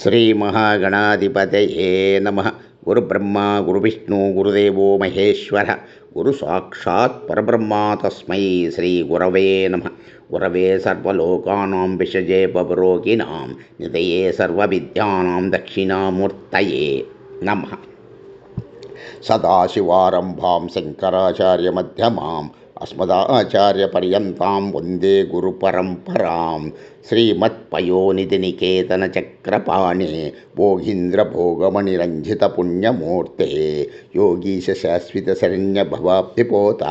శ్రీమహాగణాధిపతయే నమ. గురుబ్రహ్మ గురువిష్ణు గురుదేవో మహేశ్వర గురు సాక్షాత్ పరబ్రహ్మ తస్మై శ్రీ గురవే నమ. గురవే సర్వలోకానాం విషజే పవరోగిణాం నితయే సర్వవిద్యానాం దక్షిణామూర్తయే నమ. సదాశివారంభాం శంకరాచార్యమధ్యమాం అస్మదాచార్యపర్యంతాం వందే గురుపరంపరాం. శ్రీమత్పయోనిధినికేతనచక్రపాణే భోగీంద్రభోగమణిరంజితపుణ్యమూర్తే యోగీశ శాశ్వతశరణ్యభవాబ్ధిపోత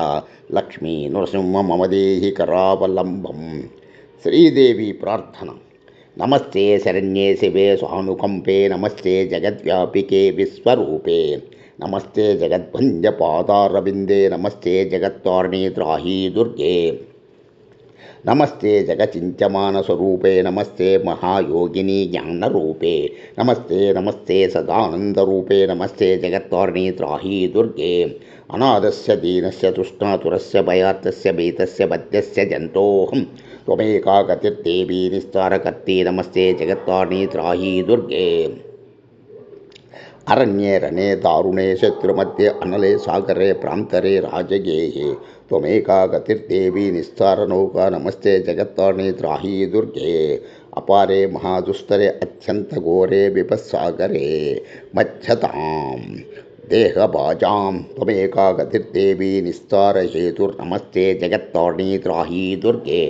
లక్ష్మీ నృసింహ మమ దేహి కరావలంబం. శ్రీదేవి ప్రార్థన. నమస్తే శరణ్యే శివే స్వానుకంపే నమస్తే జగద్వ్యాపికే విశ్వరూపే నమస్తే జగద్భంజపాదారవిందే నమస్తే జగత్వారిణి త్రాహీ దుర్గే నమస్తే జగచింత్యమానస్వరూపే నమస్తే మహాయోగిని జ్ఞానరూపే నమస్తే నమస్తే సదానందరూపే నమస్తే జగత్వారిణి త్రాహీ దుర్గే. అనాథస్య దీనస్య తృష్ణాతురస్య భయార్తస్య భీతస్య బద్ధస్య జంతోహం త్వమేకా గతిర్దేవీ నిస్తారకర్తే నమస్తే జగత్వారిణి త్రాహీ దుర్గే. అరణ్యే రణే దారుణే శత్రుమధ్యే అనలే సాగరే ప్రాంతరే రాజగేయే త్వమేకా గతిర్దేవీ నిస్తారనౌకా నమస్తే జగత్తారిణి త్రాహీ దుర్గే. అపారే మహాదుస్తరే అత్యంతఘోరే విపస్సాగరే మధ్యతాం దేహభాజాం త్వమేకా గతిర్దేవీ నిస్తారహేతుర్నమస్తే జగత్తారిణి త్రాహీ దుర్గే.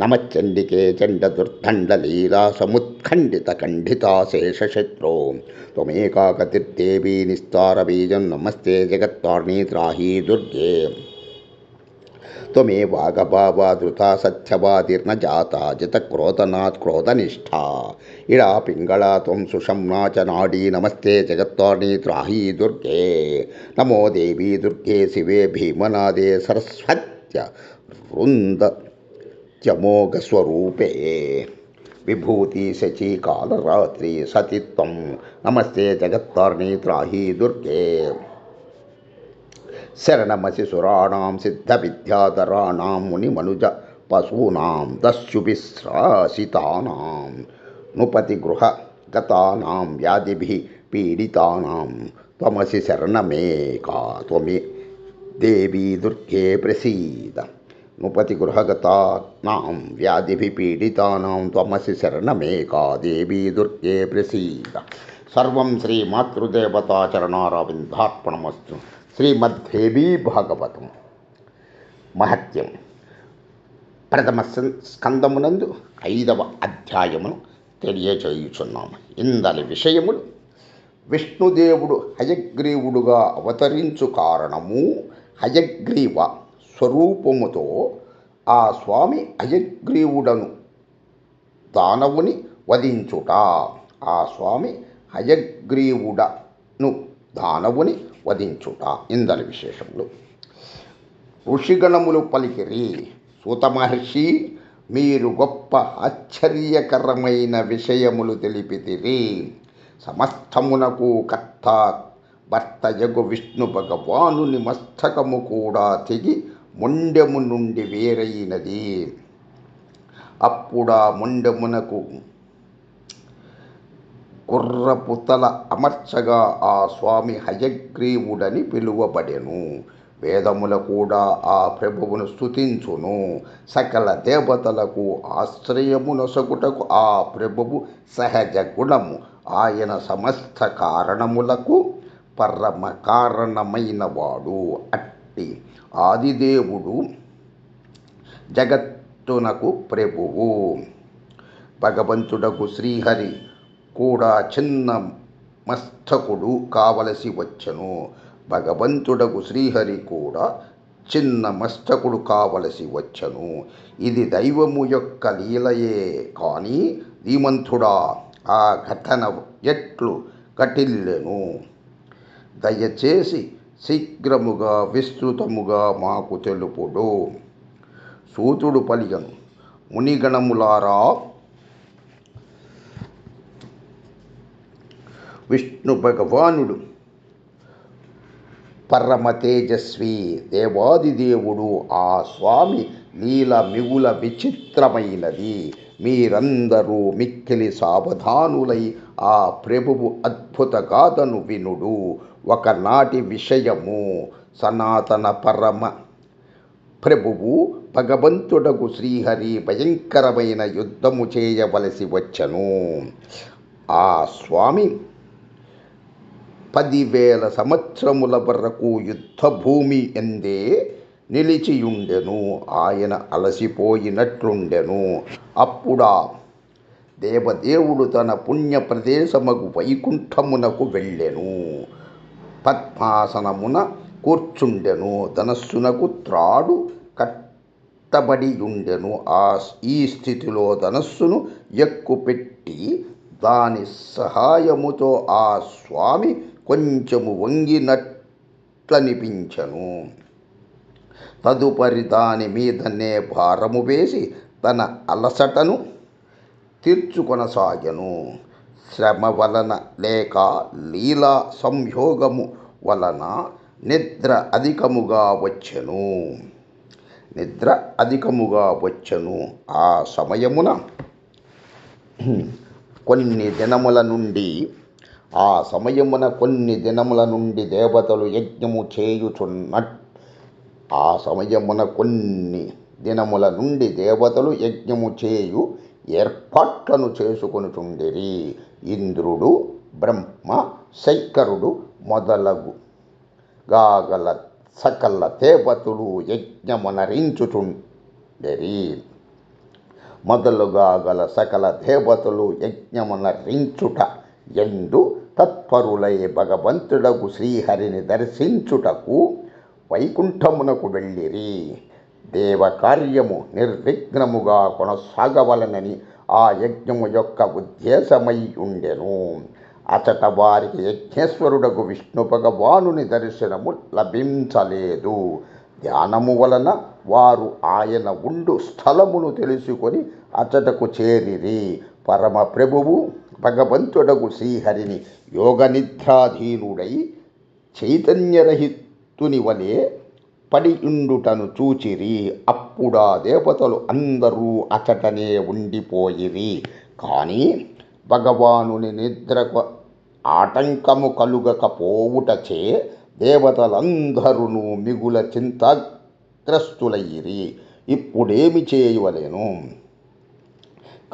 నమశ్చండికే చండదుర్దండలీలా సముత్ఖండితఖండితా శేషశత్రో త్వమేకా గతిర్దేవీ నిస్తారబీజం నమస్తే జగత్తారిణి త్రాహీ దుర్గే. త్వమేవాగభావాధృతా సత్యవాదిర్న జాతా జితక్రోధనాత్ క్రోధనిష్ఠా ఇడా పింగళా త్వం సుషమ్నా చ నాడీ నమస్తే జగత్వారిణి త్రాహీ దుర్గే. నమో దేవీ దుర్గే శివే భీమనాదే సరస్వత్య వృందత్యమోఘస్వరూపే విభూతి శచీ కాలరాత్రి సతిత్వం నమస్తే జగత్తారిణి త్రాహీ దుర్గే. శరణమసి సురాణాం సిద్ధవిద్యాధరాణాం మునిమనుజ పశూనాం దస్యుభిశ్రాసితానాం నృపతి గృహ గతానాం వ్యాధిభిః పీడితానాం త్వమసి శరణమేకా త్వమే దేవీ దుర్గే ప్రసీద. నృపతి గృహగతానాం వ్యాధిభిః పీడితానాం త్వమసి శరణమేకా దేవీ దుర్గే ప్రసీద. సర్వం శ్రీమాతృదేవతాచరణారవిందార్పణమస్తు. శ్రీమద్దేవీ భాగవతం మహత్యం ప్రథమ స్కందమునందు 5వ అధ్యాయమును తెలియచేయుచున్నాము. ఇందలి విషయములు విష్ణుదేవుడు హయగ్రీవుడుగా అవతరించు కారణము, హయగ్రీవ స్వరూపముతో ఆ స్వామి హయగ్రీవుడను దానవుని వధించుట. ఆ స్వామి హయగ్రీవుడను దానవుని వధించుట ఇందలి విశేషములు. ఋషిగణములు పలికిరి, సూత మహర్షి, మీరు గొప్ప ఆశ్చర్యకరమైన విషయములు తెలిపితిరి. సమస్తమునకు కర్త భర్తయగు విష్ణు భగవానుని మస్తకము కూడా తెగి మొండెము నుండి వేరైనది. అప్పుడా మొండెమునకు గుర్రపుతల అమర్చగా ఆ స్వామి హయగ్రీవుడని పిలువబడెను. వేదముల కూడా ఆ ప్రభువును స్తుతించును. సకల దేవతలకు ఆశ్రయమునొసగుటకు ఆ ప్రభువు సహజ గుణము. ఆయన సమస్త కారణములకు పరమ కారణమైనవాడు. అట్టి ఆదిదేవుడు జగత్తునకు ప్రభువు. భగవంతుడకు శ్రీహరి కూడా చిన్న మస్తకుడు కావలసి వచ్చెను. భగవంతుడకు శ్రీహరి కూడా చిన్న మస్తకుడు కావలసి వచ్చెను. ఇది దైవము యొక్క లీలయే కాని ధీమంతుడా ఆ ఘటన ఎట్లు ఘటిల్లెను? దయచేసి శీఘ్రముగా విస్తృతముగా మాకు తెలుపుడు. సూతుడు పలికెను, మునిగణములారా, విష్ణు భగవానుడు పరమ తేజస్వి దేవాదిదేవుడు. ఆ స్వామి లీల మిగుల విచిత్రమైనది. మీరందరూ మిక్కిలి సావధానులై ఆ ప్రభువు అద్భుత గాథను వినుడు. ఒకనాటి విషయము. సనాతన పరమ ప్రభువు భగవంతుడగు శ్రీహరి భయంకరమైన యుద్ధము చేయవలసి వచ్చెను. ఆ స్వామి 10,000 సంవత్సరముల వరకు యుద్ధభూమి ఎందే నిలిచియుండెను. ఆయన అలసిపోయినట్లుండెను. అప్పుడా దేవదేవుడు తన పుణ్య ప్రదేశమగు వైకుంఠమునకు వెళ్ళెను. పద్మాసనమున కూర్చుండెను. ధనస్సునకు త్రాడు కట్టబడియుండెను. ఈ స్థితిలో ధనస్సును ఎక్కుపెట్టి దాని సహాయముతో ఆ స్వామి కొంచెము వంగినట్లనిపించెను. తదుపరి దాని మీదనే భారము వేసి తన అలసటను తీర్చుకొనసాగెను. శ్రమ వలన లేక లీలా సంయోగము వలన నిద్ర అధికముగా వచ్చెను. ఆ సమయమున కొన్ని దినముల నుండి దేవతలు యజ్ఞము చేయు ఏర్పాట్లను చేసుకొనుచుండిరి. ఇంద్రుడు, బ్రహ్మ, శంకరుడు మొదలగు గాగల సకల దేవతలు యజ్ఞమునరించుట ఎందు తత్పరులై భగవంతుడగు శ్రీహరిని దర్శించుటకు వైకుంఠమునకు వెళ్ళిరి. దేవకార్యము నిర్విఘ్నముగా కొనసాగవలనని ఆ యజ్ఞము యొక్క ఉద్దేశమై ఉండెను. అచట వారికి యజ్ఞేశ్వరుడగు విష్ణు భగవానుని దర్శనము లభించలేదు. ధ్యానము వలన వారు ఆయన ఉండు స్థలమును తెలుసుకొని అచటకు చేరిరి. పరమ ప్రభువు భగవంతుడగు శ్రీహరిని యోగనిద్రాధీనుడై చైతన్యరహితుని వలె పడియుండుటను చూచిరి. అప్పుడా దేవతలు అందరూ అచటనే ఉండిపోయిరి. కానీ భగవానుని నిద్రకు ఆటంకము కలుగకపోవుటచే దేవతలందరూ మిగుల చింతాగ్రస్తులైరి. ఇప్పుడేమి చేయవలెను?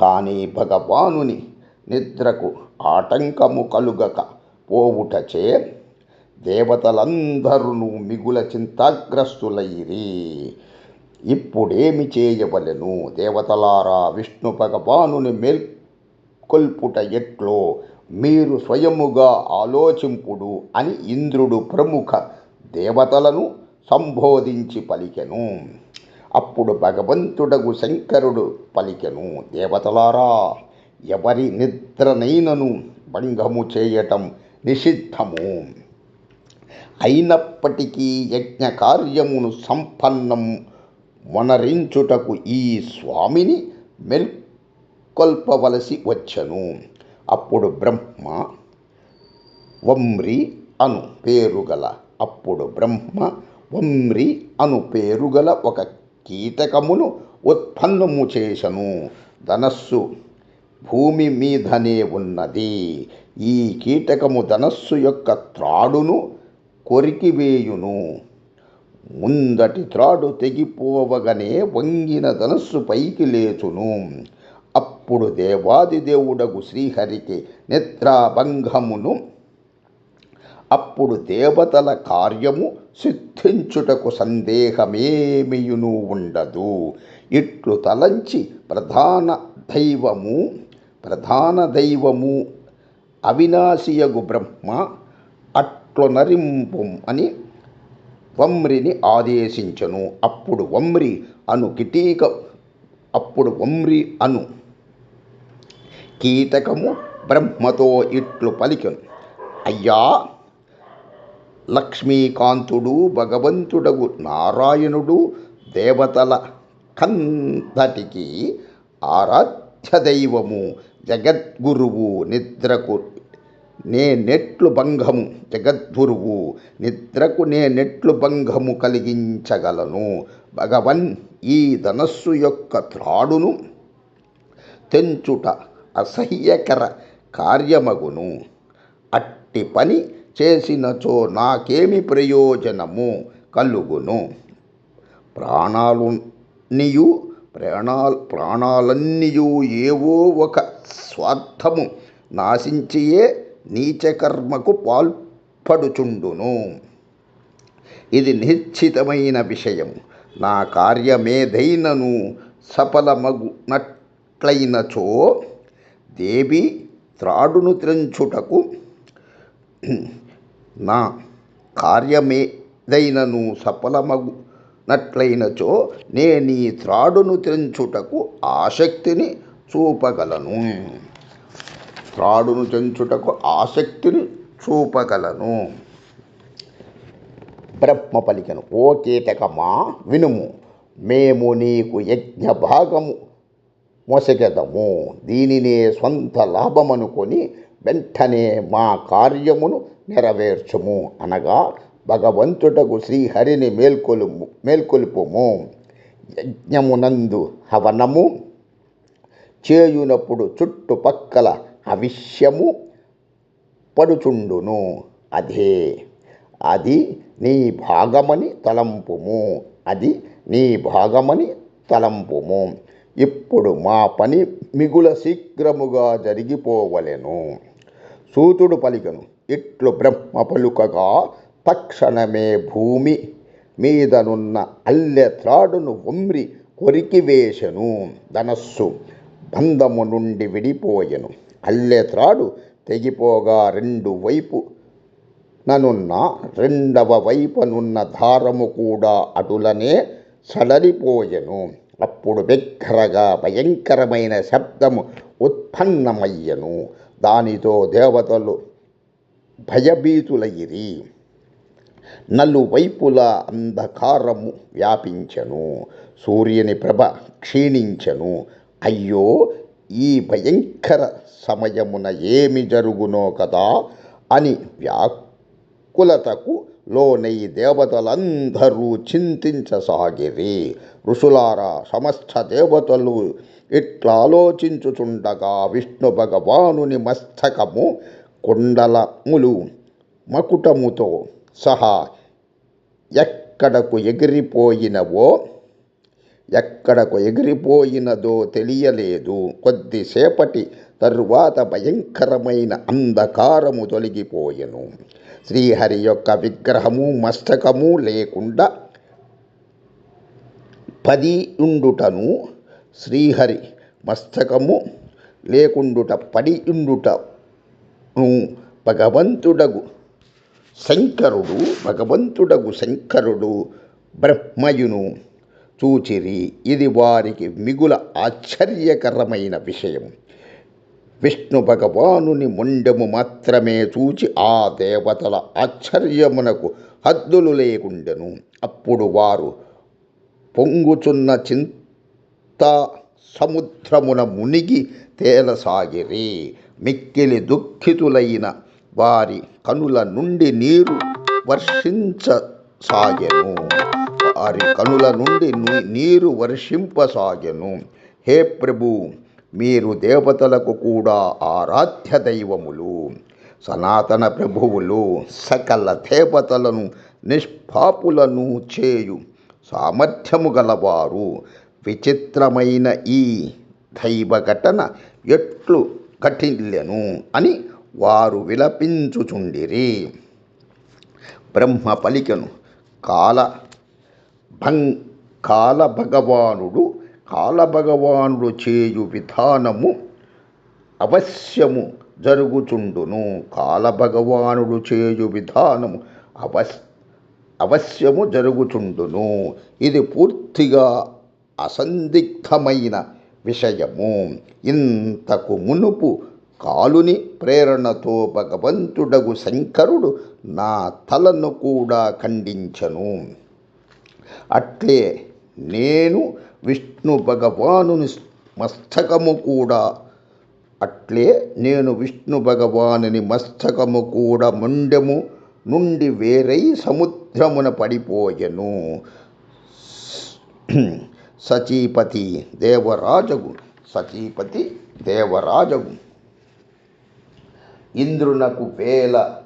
కానీ భగవానుని నిద్రకు ఆటంకము కలుగకపోవుటచే దేవతలందరూ మిగుల చింతాగ్రస్తులైరి. ఇప్పుడేమి చేయవలెను? దేవతలారా, విష్ణు భగవానుని మేల్కొల్పుట ఎట్లో మీరు స్వయముగా ఆలోచింపుడు అని ఇంద్రుడు ప్రముఖ దేవతలను సంబోధించి పలికెను. అప్పుడు భగవంతుడగు శంకరుడు పలికెను. దేవతలారా, ఎవరి నిద్రనైనను భంగము చేయటం నిషిద్ధము. అయినప్పటికీ యజ్ఞ కార్యమును సంపన్నం మొనరించుటకు ఈ స్వామిని మేల్కొల్పవలసి వచ్చెను. అప్పుడు బ్రహ్మ వంరి అను పేరుగల ఒక కీటకమును ఉత్పన్నము చేసెను. ధనస్సు భూమి మీదనే ఉన్నది. ఈ కీటకము ధనస్సు యొక్క త్రాడును కొరికివేయును. ముందటి త్రాడు తెగిపోవగానే వంగిన ధనస్సు పైకి లేచును. అప్పుడు దేవాదిదేవుడగు శ్రీహరికి నిద్రాభంగమును. అప్పుడు దేవతల కార్యము సిద్ధించుటకు సందేహమేమియును ఉండదు. ఇట్లు తలంచి ప్రధాన దైవము అవినాశియగు బ్రహ్మ అట్లొనరింపు అని వంరిని ఆదేశించెను. అప్పుడు వంరి అను కీటకము బ్రహ్మతో ఇట్లు పలికెను. అయ్యా, లక్ష్మీకాంతుడు భగవంతుడగు నారాయణుడు దేవతల కంతటికి ఆరాధ్య దైవము, జగద్గురువు. నిద్రకు నేనెట్లు భంగము కలిగించగలను? భగవన్, ఈ ధనస్సు యొక్క త్రాడును తెంచుట అసహ్యకర కార్యమగును. అట్టి పని చేసినచో నాకేమి ప్రయోజనము కలుగును? ప్రాణాలన్నీయు ఏవో ఒక స్వార్థము నాశించియే నీచకర్మకు పాల్పడుచుండును. ఇది నిశ్చితమైన విషయం. నా కార్యమేదైనను సఫలమగునట్లయినచో దేవి త్రాడును త్రెంచుటకు నా కార్యమేదైనను సఫలమగునట్లయినచో నేనీ త్రాడును త్రెంచుటకు ఆసక్తిని చూపగలను. బ్రహ్మ పలికెను, ఓ కీటకమా వినుము, మేము నీకు యజ్ఞ భాగము మొసగెదము. దీనినే స్వంత లాభమనుకొని వెంటనే మా కార్యమును నెరవేర్చుము అనగా భగవంతుడకు శ్రీహరిని మేల్కొల్పుము. యజ్ఞమునందు హవనము చేయునప్పుడు చుట్టుపక్కల హవిష్యము పడుచుండును. అది నీ భాగమని తలంపుము. ఇప్పుడు మా పని మిగుల శీఘ్రముగా జరిగిపోవలెను. సూతుడు పలికెను, ఇట్లు బ్రహ్మ పలుకగా తక్షణమే భూమి మీదనున్న అల్లె త్రాడును ఒమ్రి కొరికివేశెను. ధనస్సు బంధము నుండి విడిపోయెను. అల్లె త్రాడు తెగిపోగా రెండవ వైపునున్న దారము కూడా అటులనే సడలిపోయెను. అప్పుడు బిగ్గరగా భయంకరమైన శబ్దము ఉత్పన్నమయ్యెను. దానితో దేవతలు భయభీతులైరి. నలువైపులా అంధకారము వ్యాపించెను. సూర్యుని ప్రభ క్షీణించెను. అయ్యో, ఈ భయంకర సమయమున ఏమి జరుగునో కదా అని వ్యాకులతకు లోనై దేవతలందరూ చింతించసాగిరి. ఋషులారా, సమస్త దేవతలు ఇట్లా ఆలోచించుచుండగా విష్ణు భగవానుని మస్తకము కుండలములు మకుటముతో సహా ఎక్కడకు ఎగిరిపోయినదో తెలియలేదు. కొద్దిసేపటి తరువాత భయంకరమైన అంధకారము తొలగిపోయెను. శ్రీహరి యొక్క విగ్రహము మస్తకము లేకుండా పడియుండుటను, శ్రీహరి మస్తకము లేకుండుట పడియుండుటను భగవంతుడగు శంకరుడు బ్రహ్మయును చూచిరి. ఇది వారికి మిగుల ఆశ్చర్యకరమైన విషయం. విష్ణు భగవానుని మొండెము మాత్రమే చూచి ఆ దేవతల ఆశ్చర్యమునకు హద్దులు లేకుండెను. అప్పుడు వారు పొంగుచున్న చింతా సముద్రమున మునిగి తేలసాగిరి. మిక్కిలి దుఃఖితులైన వారి కనుల నుండి నీరు వర్షింపసాగెను. హే ప్రభు, మీరు దేవతలకు కూడా ఆరాధ్య దైవములు, సనాతన ప్రభువులు, సకల దేవతలను నిష్పాపులను చేయు సామర్థ్యము గలవారు. విచిత్రమైన ఈ దైవ ఘటన ఎట్లు ఘటిల్లెను అని వారు విలపించుచుండిరి. బ్రహ్మ పలికెను, కాలభగవానుడు చేయు విధానము అవశ్యము జరుగుచుండును. ఇది పూర్తిగా అసందిగ్ధమైన విషయము. ఇంతకు మునుపు కాలుని ప్రేరణతో భగవంతుడగు శంకరుడు నా తలను కూడా ఖండించెను. అట్లే నేను విష్ణు భగవానుని మస్తకము కూడా మొండెము నుండి వేరై సముద్రమున పడిపోయెను. సచీపతి దేవరాజగు సచీపతి దేవరాజగు. ఇంద్రునకు వేల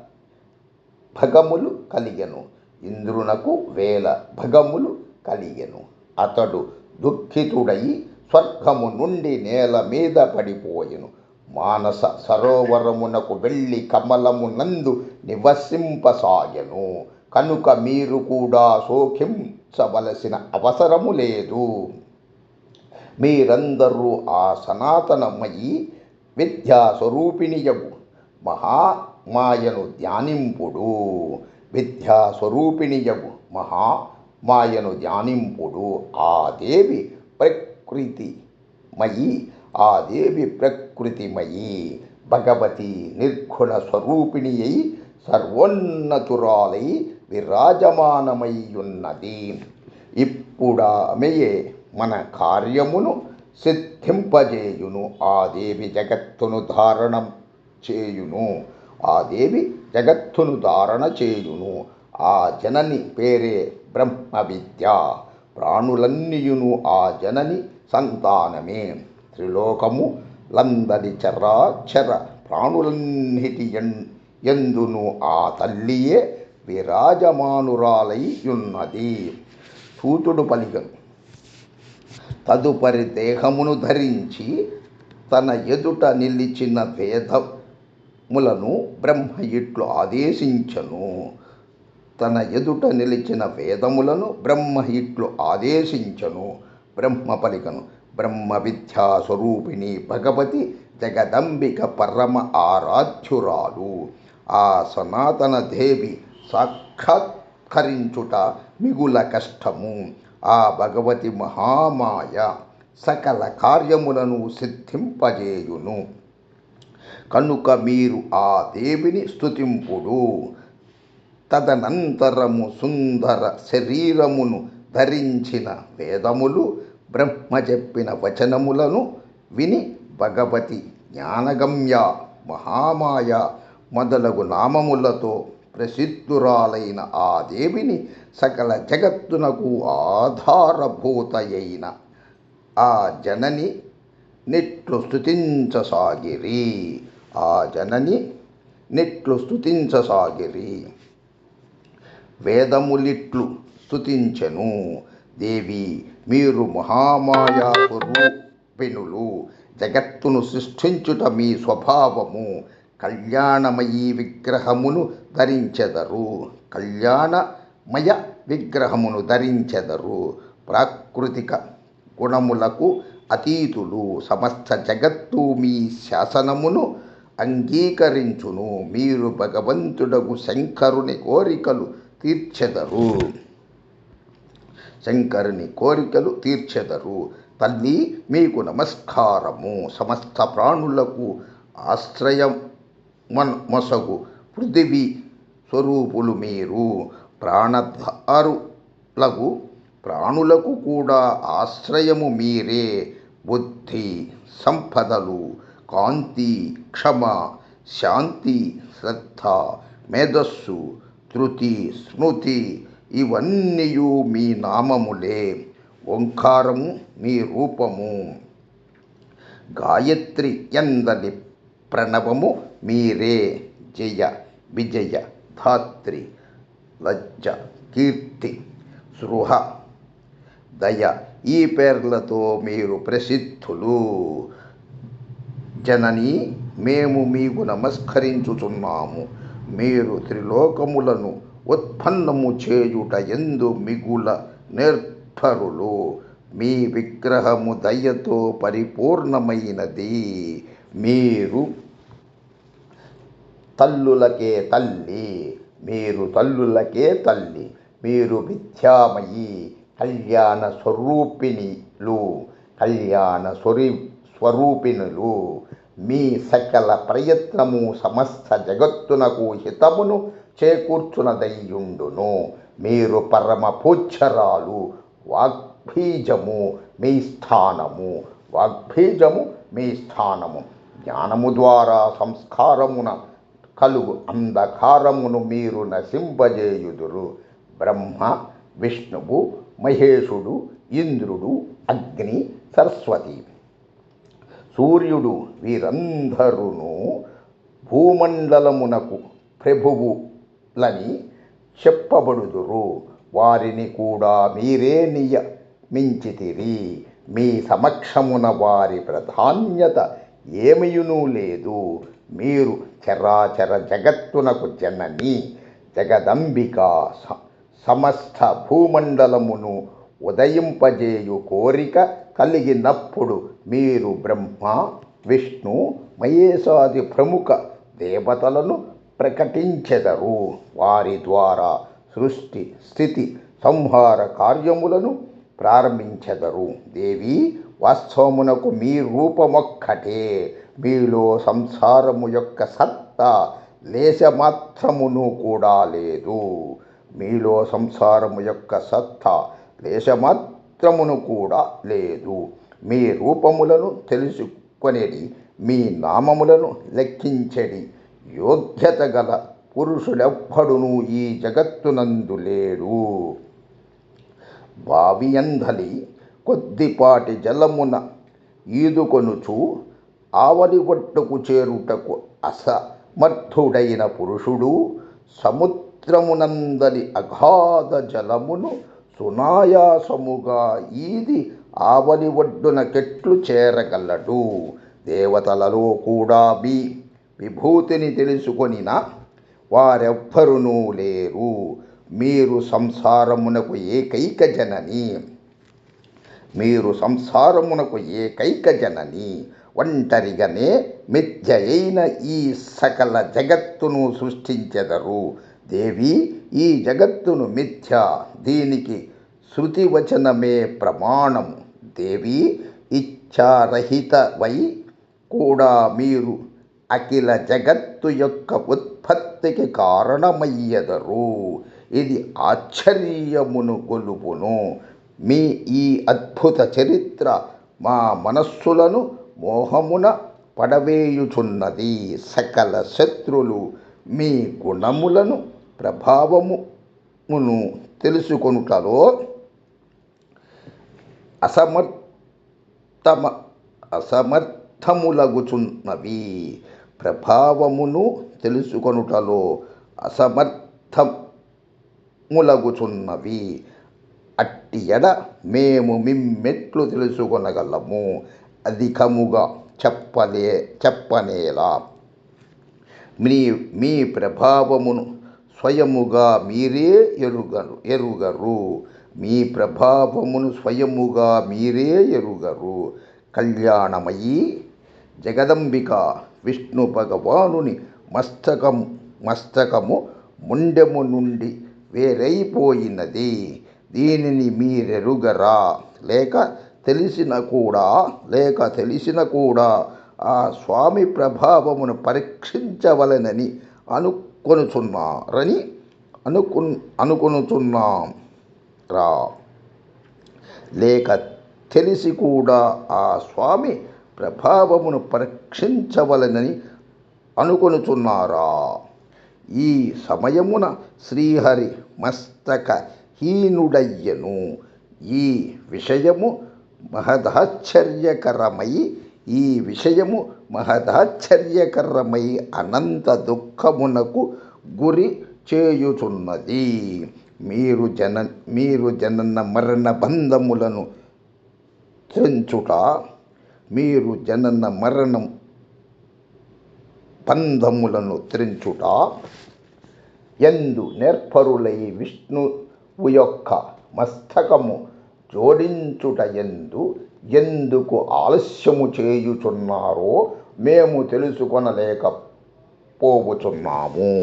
భగములు కలిగెను. ఇంద్రునకు వేల భగములు కలిగెను. అతడు దుఃఖితుడై స్వర్గము నుండి నేల మీద పడిపోయెను. మానస సరోవరమునకు వెళ్ళి కమలమునందు నివసింపసాగెను. కనుక మీరు కూడా శోకించవలసిన అవసరము లేదు. మీరందరూ ఆ సనాతనమయి విద్యాస్వరూపిణియగు మహామాయను ధ్యానింపుడు. విద్యాస్వరూపిణియగు మహామాయను ధ్యానింపుడు. ఆ దేవి ప్రకృతిమయి. ఆ దేవి ప్రకృతిమయి భగవతి నిర్గుణ స్వరూపిణి అయి సర్వోన్నతురాలై విరాజమానమయ్యున్నది. ఇప్పుడామెయే మన కార్యమును సిద్ధింపజేయును. ఆ దేవి జగత్తును ధారణ చేయును. ఆ దేవి జగత్తును ధారణ చేయును. ఆ జనని పేరే బ్రహ్మ విద్య. ప్రాణులన్నీయును ఆ జనని సంతానమే. త్రిలోకము లందరి చరాచర ప్రాణులన్నిటి ఎందును ఆ తల్లియే విరాజమానురాలై ఉన్నది. సూతుడు పలికను. తదుపరి దేహమును ధరించి తన ఎదుట నిలిచిన వేదములను బ్రహ్మ ఇట్లు ఆదేశించను. తన ఎదుట నిలిచిన వేదములను బ్రహ్మ ఇట్లు ఆదేశించను. బ్రహ్మ పలికను. బ్రహ్మ విద్యా స్వరూపిణి భగవతి జగదంబిక పరమ ఆరాధ్యురాలు. ఆ సనాతన దేవి సాక్షాత్కరించుట మిగుల కష్టము. ఆ భగవతి మహామాయ సకల కార్యములను సిద్ధింపజేయును. కనుక మీరు ఆ దేవిని స్తుతింపుడు. తదనంతరము సుందర శరీరమును ధరించిన వేదములు బ్రహ్మ చెప్పిన వచనములను విని భగవతి జ్ఞానగమ్య మహామాయ మొదలగు నామములతో ప్రసిద్ధురాలైన ఆ దేవిని సకల జగత్తునకు ఆధారభూతయైన ఆ జనని నిట్లు స్తుతించసాగిరి. ఆ జనని నిట్లు స్తుతించసాగిరి. వేదములిట్లు స్తుతించెను. దేవి మీరు మహామాయా స్వరూపిణులు. జగత్తును సృష్టించుట మీ స్వభావము. కళ్యాణమయీ విగ్రహమును ధరించెదరు. కళ్యాణమయ విగ్రహమును ధరించెదరు. ప్రాకృతిక గుణములకు అతీతులు. సమస్త జగత్తు మీ శాసనమును అంగీకరించును. మీరు భగవంతుడగు శంకరుని కోరికలు తీర్చెదరు. శంకరుని కోరికలు తీర్చెదరు. తల్లి మీకు నమస్కారము. సమస్త ప్రాణులకు ఆశ్రయమొసగు పృథివీ స్వరూపులు మీరు. ప్రాణధారులకు ప్రాణులకు కూడా ఆశ్రయము మీరే. బుద్ధి, సంపదలు, కాంతి, క్షమ, శాంతి, శ్రద్ధ, మేధస్సు, ధృతి, స్మృతి ఇవన్నీయు మీ నామములే. ఓంకారము మీ రూపము. గాయత్రి యందలి ప్రణవము మీరే. జయ, విజయ, ధాత్రి, లజ్జ, కీర్తి, సృహ, దయ ఈ పేర్లతో మీరు ప్రసిద్ధులు. జనని మేము మీకు నమస్కరించుచున్నాము. మీరు త్రిలోకములను ఉత్పన్నము చేయుట యందు మిగుల నిర్భరులు. మీ విగ్రహము దయతో పరిపూర్ణమైనది. మీరు తల్లులకే తల్లి. మీరు తల్లులకే తల్లి. మీరు విద్యామయీ కళ్యాణ స్వరూపిణులు. కళ్యాణ స్వరూపిణులు. మీ సకల ప్రయత్నము సమస్త జగత్తునకు హితమును చేకూర్చునదయ్యుండును. మీరు పరమ పూజ్యరాలు. వాగ్బీజము మీ స్థానము. వాగ్బీజము మీ స్థానము. జ్ఞానము ద్వారా సంస్కారమున కలుగు అంధకారమును మీరు నశింపజేయుదురు. బ్రహ్మ, విష్ణువు, మహేశుడు, ఇంద్రుడు, అగ్ని, సరస్వతి సూర్యుడు వీరందరూను భూమండలమునకు ప్రభువులని చెప్పబడుదురు. వారిని కూడా మీరే నియమించితిరి. మీ సమక్షమున వారి ప్రాధాన్యత ఏమీయును లేదు. మీరు చరాచర జగత్తునకు జనని, జగదంబిక, సమస్త భూమండలమును ఉదయింపజేయు కోరిక కలిగినప్పుడు మీరు బ్రహ్మ, విష్ణు, మహేశాది ప్రముఖ దేవతలను ప్రకటించెదరు. వారి ద్వారా సృష్టి, స్థితి, సంహార కార్యములను ప్రారంభించెదరు. దేవి, వాస్తవమునకు మీ రూపమొక్కటే. మీలో సంసారము యొక్క సత్తా లేశమాత్రమును కూడా లేదు. మీలో సంసారము యొక్క సత్తా లేశమాత్రమును కూడా లేదు. మీ రూపములను తెలుసుకొనేది, మీ నామములను లెక్కించెడి యోగ్యత గల పురుషుడెవ్వడును ఈ జగత్తునందు లేడు. బావియందలి కొద్దిపాటి జలమున ఈదుకొనుచు ఆవలి ఒడ్డుకు చేరుటకు అసమర్థుడైన పురుషుడు సముద్రమునందలి అగాధ జలమును సునాయాసముగా ఈది ఆవలి ఒడ్డునకెట్లు చేరగలడు. దేవతలలో కూడా మీ విభూతిని తెలుసుకొనిన వారెవ్వరునూ లేరు. మీరు సంసారమునకు ఏకైక జనని. ఒంటరిగానే మిథ్య అయిన ఈ సకల జగత్తును సృష్టించెదరు. దేవి, ఈ జగత్తును మిథ్య. దీనికి శృతివచనమే ప్రమాణము. దేవి, ఇచ్ఛారహితవై కూడా మీరు అఖిల జగత్తు యొక్క ఉత్పత్తికి కారణమయ్యెదరు. ఇది ఆశ్చర్యమును గొలుపును. మీ ఈ అద్భుత చరిత్ర మా మనస్సులను మోహమున పడవేయుచున్నది. సకల శత్రులు మీ గుణములను ప్రభావమును తెలుసుకొనుటలో అసమర్థములగుచున్నవి. ప్రభావమును తెలుసుకొనుటలో అసమర్థములగుచున్నవి. అట్టి ఎడ మేము మిమ్మెట్లు తెలుసుకొనగలము? అధికముగా చెప్పనేలా. మీ ప్రభావమును స్వయముగా మీరే ఎరుగరు. మీ ప్రభావమును స్వయముగా మీరే ఎరుగరు. కళ్యాణమయీ జగదంబిక విష్ణు భగవానుని మస్తకము ముండెము నుండి వేరైపోయినది. దీనిని మీరెరుగరా? లేక తెలిసిన కూడా ఆ స్వామి ప్రభావమును పరీక్షించవలెనని అనుకొనుచున్నారా? లేక తెలిసి కూడా ఆ స్వామి ప్రభావమును పరీక్షించవలెనని అనుకొనుచున్నారా? ఈ సమయమున శ్రీహరి మస్తక హీనుడయ్యను. ఈ విషయము మహదాశ్చర్యకరమై అనంత దుఃఖమునకు గురి చేయుచున్నది. మీరు జనన మరణ బంధములను త్రెంచుట ఎందు నేర్పరులై విష్ణువు యొక్క మస్తకము జోడించుట ఎందుకు ఆలస్యము చేయుచున్నారో మేము తెలుసుకొనలేకపోవచ్చున్నాము.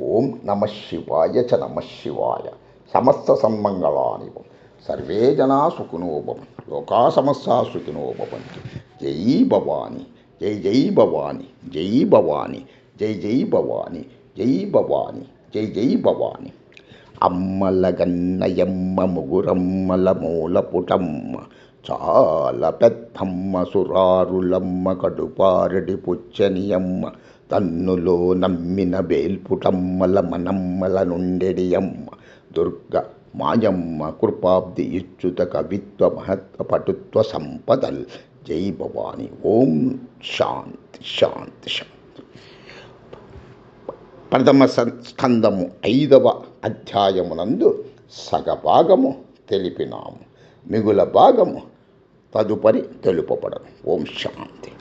ఓం నమః శివాయ చ నమః శివాయ. సమస్త సన్మంగళాని సర్వే జనా సుఖినో భవంతు. లోకా సమస్తా సుఖినో భవంతు. జై భవాని, జై జై భవాని, జై భవాని, జై జై భవాని, జై భవాని, జై జై భవాని. అమ్మల గన్నయమ్మ ముగురమ్మల మూల పుటమ్మ చాలా పెద్దమ్మ సురారులమ్మ కడుపారడి పుచ్చనియమ్మ తన్నులో నమ్మిన బేల్పుటమ్మల మనమ్మల నుండెడియమ్మ దుర్గ మాయమ్మ కృపాబ్ది ఇచ్చుత కవిత్వ మహత్వ పటుత్వ సంపదల్ జై భవాని. ఓం శాంతి శాంతి శాంతి. ప్రథమ స్కందము 5వ అధ్యాయమునందు సగభాగము తెలిపినాము. మిగుల భాగము తదుపరి తెలుపబడను. ఓం శాంతి.